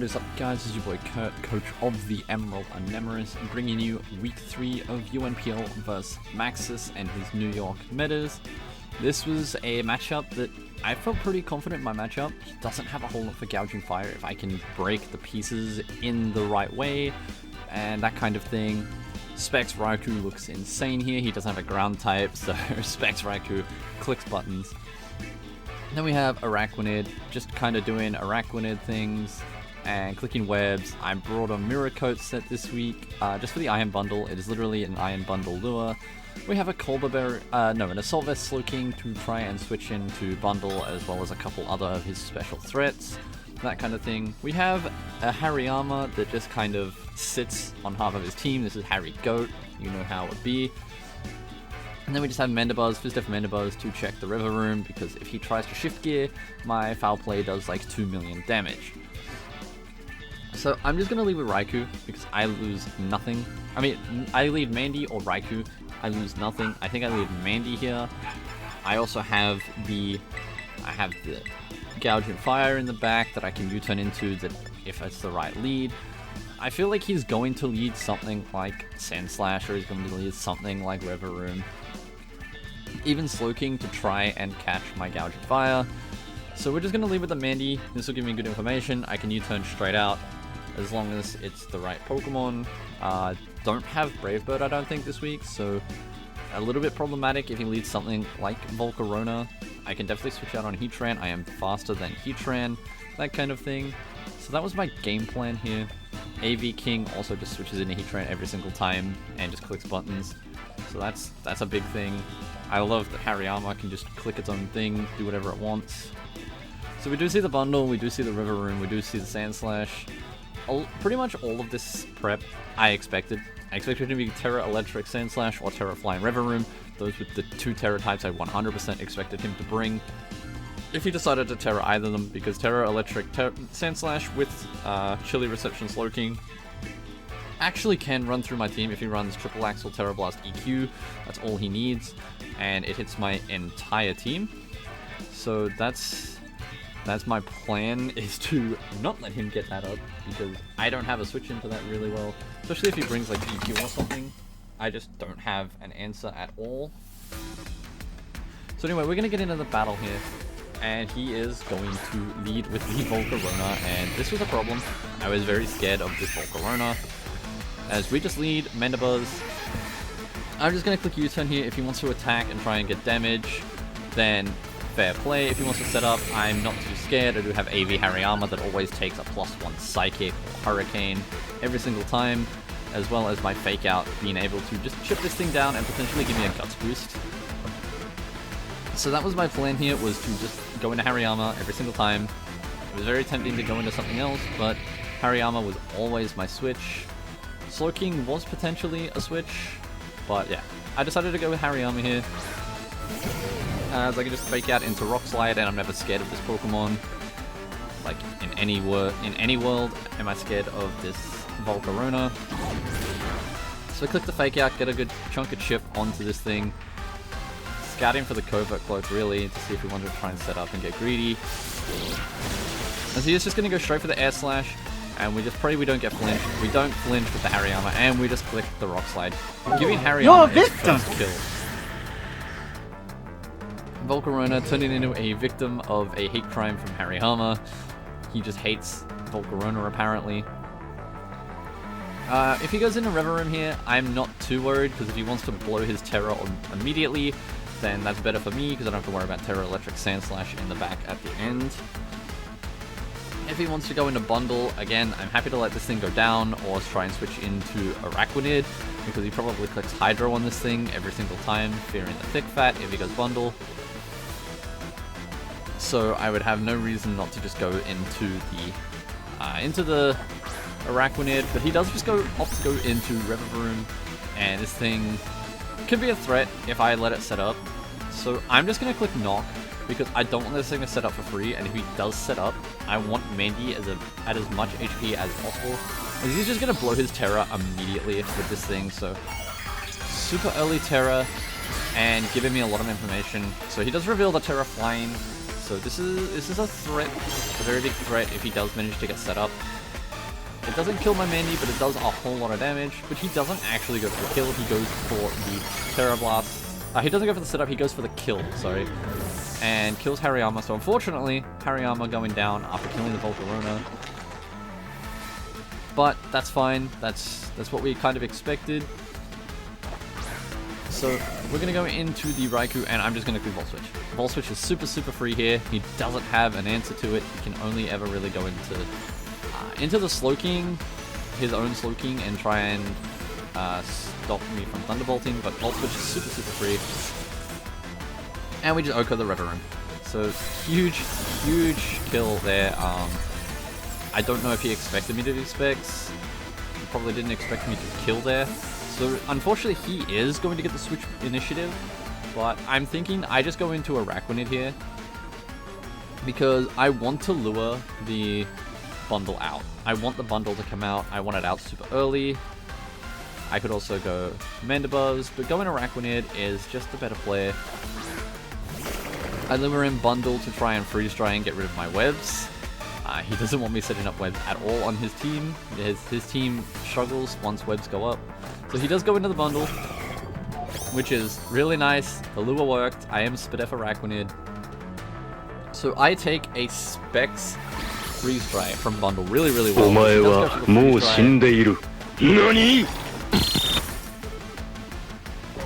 is up, guys? It's your boy Kurt, coach of the Emerald Anemoris, bringing you week 3 of UNPL vs Maxis and his New York metas. This was a matchup that I felt pretty confident in my matchup. He doesn't have a whole lot for gouging fire if I can break the pieces in the right way and that kind of thing. Specs Raikou looks insane here. He doesn't have a ground type, so Specs Raikou clicks buttons. Then we have Araquanid, just kind of doing Araquanid things and clicking webs. I brought a Mirror Coat set this week, just for the Iron Bundle. It is literally an Iron Bundle lure. We have a an Assault Vest Slowking to try and switch into Bundle, as well as a couple other of his special threats, that kind of thing. We have a Hariyama that just kind of sits on half of his team. This is Harry Goat, you know how it would be. And then we just have Mendabuzz, Fizdef Mendabuzz to check the River Room, because if he tries to shift gear, my foul play does like 2 million damage. So I'm just going to leave with Raikou, because I lose nothing. I mean, I leave Mandy or Raikou, I lose nothing. I think I leave Mandy here. I also have the Gouging Fire in the back that I can U-turn into that if it's the right lead. I feel like he's going to lead something like Sand Slash, or he's going to lead something like River Room. Even Slowking to try and catch my Gouging Fire. So we're just going to leave with the Mandy. This will give me good information. I can U-turn straight out as long as it's the right Pokemon. Don't have Brave Bird, I don't think, this week, so a little bit problematic if he leads something like Volcarona. I can definitely switch out on Heatran. I am faster than Heatran, that kind of thing. So that was my game plan here. AV King also just switches into Heatran every single time and just clicks buttons. So that's a big thing. I love that Hariyama can just click its own thing, do whatever it wants. So we do see the Bundle, we do see the River Room, we do see the Sand Slash. Pretty much all of this prep I expected. I expected it to be Terra Electric Sand Slash or Terra Flying River Room. Those were the two Terra types I 100% expected him to bring. If he decided to Terra either of them, because Terra Electric Sand Slash with Chili Reception Slowking actually can run through my team if he runs Triple Axle Terra Blast EQ. That's all he needs, and it hits my entire team. So that's my plan, is to not let him get that up, because I don't have a switch into that really well. Especially if he brings like EQ or something. I just don't have an answer at all. So anyway, we're going to get into the battle here. And he is going to lead with the Volcarona, and this was a problem. I was very scared of this Volcarona. As we just lead Mendabuzz. I'm just going to click U-turn here. If he wants to attack and try and get damage, then fair play. If he wants to set up, I'm not too scared. I do have AV Hariyama that always takes a +1 Psychic or Hurricane every single time, as well as my Fake Out being able to just chip this thing down and potentially give me a Guts boost. So that was my plan here, was to just go into Hariyama every single time. It was very tempting to go into something else, but Hariyama was always my switch. Slowking was potentially a switch, but yeah. I decided to go with Hariyama here, as I can just Fake Out into Rock Slide, and I'm never scared of this Pokemon. Like, in any world, am I scared of this Volcarona? So I click the Fake Out, get a good chunk of chip onto this thing. Scouting for the Covert Cloak, really, to see if we wanted to try and set up and get greedy. As he is just going to go straight for the Air Slash, and we just pray we don't get flinched. We don't flinch with the Hariyama, and we just click the Rock Slide, giving Hariyama his first kill. Volcarona turning into a victim of a hate crime from Hariyama. He just hates Volcarona, apparently. If he goes into River Room here, I'm not too worried, because if he wants to blow his Terra immediately, then that's better for me, because I don't have to worry about Terra Electric Sand Slash in the back at the end. If he wants to go into Bundle, again, I'm happy to let this thing go down, or try and switch into Araquanid, because he probably clicks Hydro on this thing every single time, fearing the Thick Fat if he goes Bundle. So I would have no reason not to just go into the Araquanid, but he does just opt to go into River Room, and this thing could be a threat if I let it set up. So I'm just going to click Knock, because I don't want this thing to set up for free, and if he does set up, I want Mandy at as much HP as possible. And he's just going to blow his Terra immediately with this thing, so super early Terra, and giving me a lot of information. So he does reveal the Terra Flying, so this is a threat, a very big threat if he does manage to get set up. It doesn't kill my Mandy, but it does a whole lot of damage. But he doesn't actually go for the kill, he goes for the Terra Blast. He doesn't go for the setup, he goes for the kill, sorry. And kills Hariyama, so unfortunately, Hariyama going down after killing the Volcarona. But that's fine, that's what we kind of expected. So we're going to go into the Raikou, and I'm just going to do Volt Switch. Volt Switch is super free here. He doesn't have an answer to it. He can only ever really go into the Slowking, his own Slowking, and try and stop me from Thunderbolting, but Volt Switch is super free. And we just Oko the River Room. So huge kill there. I don't know if he expected me to do specs. He probably didn't expect me to kill there. So unfortunately he is going to get the switch initiative, but I'm thinking I just go into Araquanid here because I want to lure the bundle out. I want the bundle to come out. I want it out super early. I could also go Mandibuzz, but going Araquanid is just a better play. I lure in bundle to try and freeze dry and get rid of my webs. He doesn't want me setting up webs at all on his team. His team struggles once webs go up. So he does go into the bundle, which is really nice. The lure worked. I am Spadef Araquanid. So I take a Specs freeze dry from bundle really well.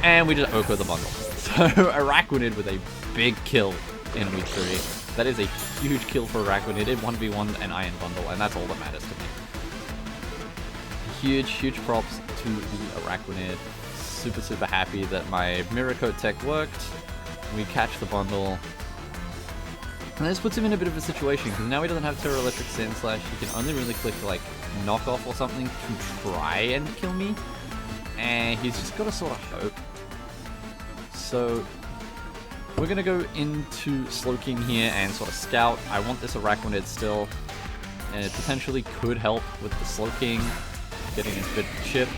And we just Oko the bundle. So Araquanid with a big kill in week 3. That is a huge kill for Araquanid. It 1v1 an Iron Bundle, and that's all that matters to me. Huge props to the Araquanid. Super happy that my Mirror Coat tech worked. We catch the bundle. And this puts him in a bit of a situation, because now he doesn't have Terra Electric Sand Slash. He can only really click like Knockoff or something to try and kill me. And he's just got to sort of hope. So we're going to go into Slowking here and sort of scout. I want this Araquanid still, and it potentially could help with the Slowking, getting a bit of chip.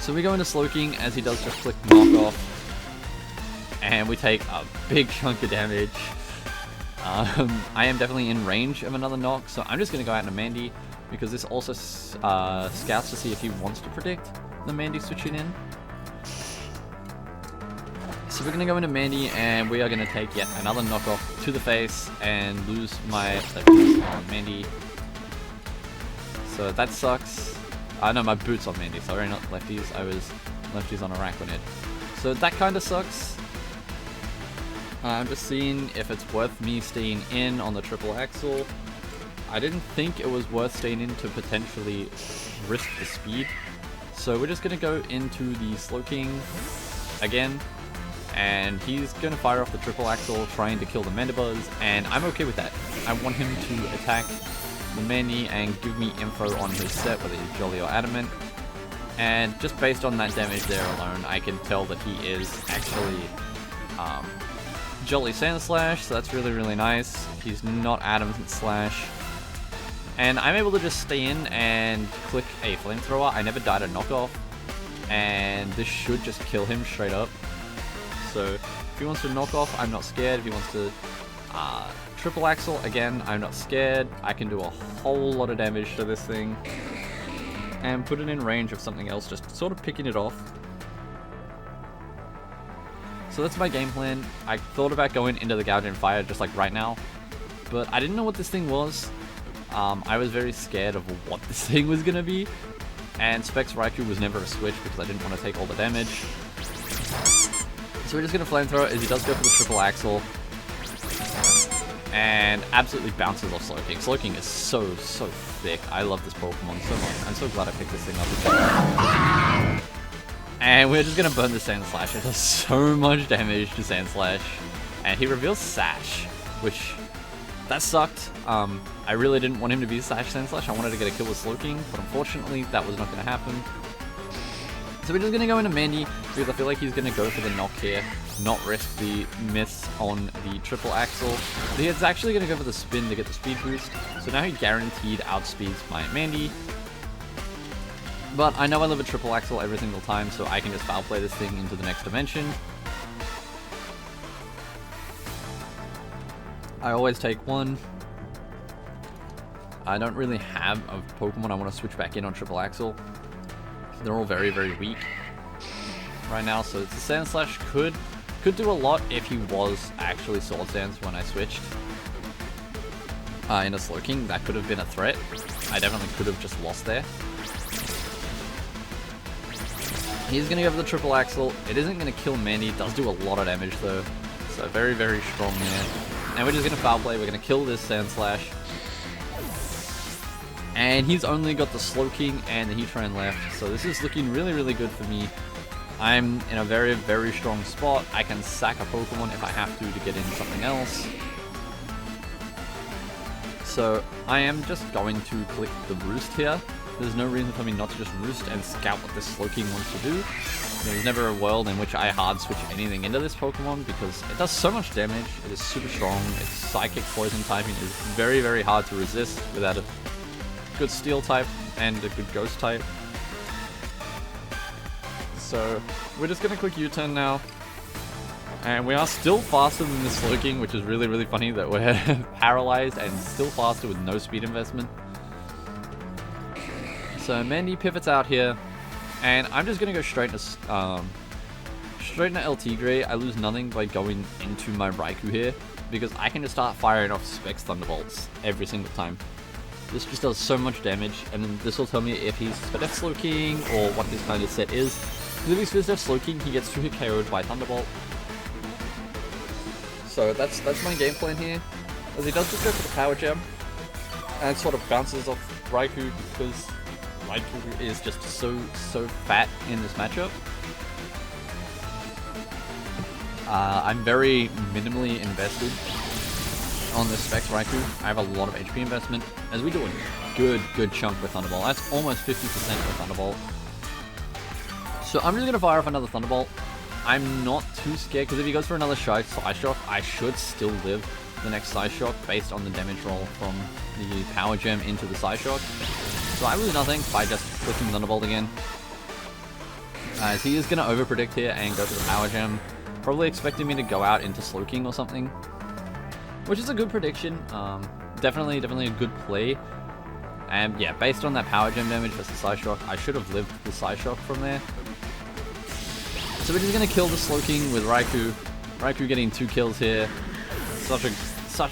So we go into Slowking as he does just click Knockoff, and we take a big chunk of damage. I am definitely in range of another knock, so I'm just going to go out into Mandy, because this also scouts to see if he wants to predict the Mandy switching in. So we're going to go into Mandy, and we are going to take yet another knockoff to the face and lose my lefties on Mandy. So that sucks. No, my boots on Mandy, sorry, not lefties. I was lefties on Araquanid. So that kind of sucks. I'm just seeing if it's worth me staying in on the triple axle. I didn't think it was worth staying in to potentially risk the speed. So we're just going to go into the Slowking again. And he's going to fire off the triple axle, trying to kill the Mandibuzz, and I'm okay with that. I want him to attack the Mandy and give me info on his set, whether he's Jolly or Adamant. And just based on that damage there alone, I can tell that he is actually Jolly Sand Slash, so that's really nice. He's not Adamant Slash. And I'm able to just stay in and click a Flamethrower. I never died a knockoff, and this should just kill him straight up. So if he wants to knock off, I'm not scared. If he wants to triple axle, again, I'm not scared. I can do a whole lot of damage to this thing and put it in range of something else, just sort of picking it off. So that's my game plan. I thought about going into the Gouging Fire just like right now, but I didn't know what this thing was. I was very scared of what this thing was going to be, and Specs Raikou was never a switch because I didn't want to take all the damage. So we're just going to Flamethrower as he does go for the triple axle, and absolutely bounces off Slowking. Slowking is so thick. I love this Pokemon so much. I'm so glad I picked this thing up. And we're just going to burn the Sand Slash. It does so much damage to Sand Slash. And he reveals Sash, which, that sucked. I really didn't want him to be Sash Sand Slash. I wanted to get a kill with Slowking, but unfortunately that was not going to happen. So we're just going to go into Mandy, because I feel like he's going to go for the knock here, not risk the miss on the triple axle. But he's actually going to go for the spin to get the speed boost, so now he guaranteed outspeeds my Mandy. But I know I live a triple axle every single time, so I can just foul play this thing into the next dimension. I always take one. I don't really have a Pokemon I want to switch back in on Triple Axel. They're all very, very weak right now, so the Sand Slash could do a lot if he was actually Sword Dance when I switched. In a Slowking, that could have been a threat. I definitely could have just lost there. He's going to go for the Triple Axel. It isn't going to kill Mandy. It does do a lot of damage though. So very, very strong there. And we're just going to Foul Play. We're going to kill this Sand Slash. And he's only got the Slowking and the Heatran left. So this is looking really, really good for me. I'm in a very, very strong spot. I can sack a Pokemon if I have to get in something else. So I am just going to click the Roost here. There's no reason for me not to just Roost and scout what this Slowking wants to do. There's never a world in which I hard switch anything into this Pokemon because it does so much damage. It is super strong. Its Psychic Poison typing is very, very hard to resist without a good Steel type and a good Ghost type. So we're just going to click U-turn now. And we are still faster than the Slowking, which is really, really funny that we're paralyzed and still faster with no speed investment. So Mandy pivots out here, and I'm just gonna go straight into LT Grey. I lose nothing by going into my Raikou here because I can just start firing off Specs Thunderbolts every single time. This just does so much damage, and then this will tell me if he's Spadef Slowking or what his kind of set is. If he's Spadef Slowking, he gets 2-hit KO'd by Thunderbolt. So that's my game plan here, as he does just go for the Power Gem, and it sort of bounces off Raikou because Raikou is just so fat in this matchup. I'm very minimally invested on this Specs Raikou. I have a lot of HP investment, as we do a good chunk with Thunderbolt. That's almost 50% with Thunderbolt. So I'm just going to fire off another Thunderbolt. I'm not too scared, because if he goes for another Side Shock, I should still live the next Side Shock based on the damage roll from the Power Gem into the Side Shock. So I lose nothing by just clicking Thunderbolt again. As he is going to overpredict here and go for the Power Gem, probably expecting me to go out into Slowking or something, which is a good prediction. Definitely a good play. And yeah, based on that Power Gem damage versus Side Shock, I should have lived the Side Shock from there. So we're just going to kill the Slowking with Raikou. Raikou getting 2 kills here. Such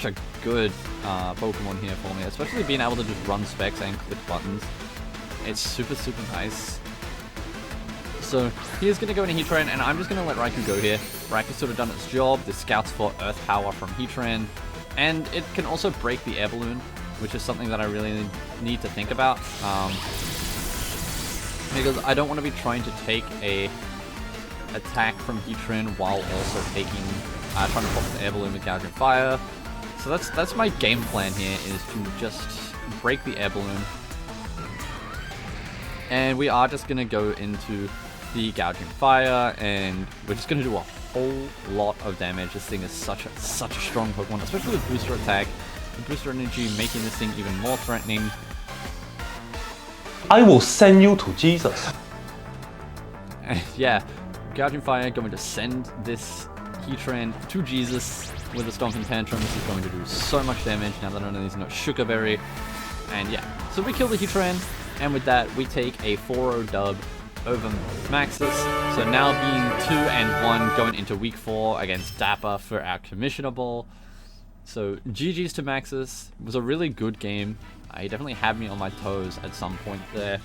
a good Pokemon here for me, especially being able to just run Specs and click buttons. It's super nice. So he's going to go into Heatran, and I'm just going to let Raikou go here. Raikou's sort of done its job. This scouts for Earth Power from Heatran, and it can also break the Air Balloon, which is something that I really need to think about. Because I don't want to be trying to take a attack from Heatran while also taking trying to pop the Air Balloon with Gouging Fire. So that's my game plan here, is to just break the Air Balloon. And we are just going to go into the Gouging Fire, and we're just going to do a whole lot of damage. This thing is such a strong Pokemon, especially with Booster Attack. The Booster Energy making this thing even more threatening. I will send you to Jesus. And yeah, Gouging Fire going to send this Heatran to Jesus with a Stomping Tantrum. This is going to do so much damage now that I know there's no Sugar Berry. And yeah, so we kill the Heatran, and with that we take a 4-0 dub over Maxis. So now being 2-1 going into week 4 against Dapper for our Commissioner Ball. So GG's to Maxis. It was a really good game. He definitely had me on my toes at some point there.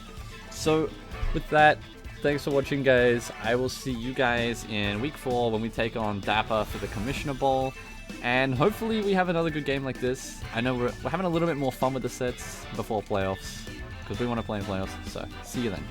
So with that, thanks for watching, guys. I will see you guys in week 4 when we take on Dapper for the Commissioner Ball. And hopefully we have another good game like this. I know we're having a little bit more fun with the sets before playoffs, because we want to play in playoffs. So see you then.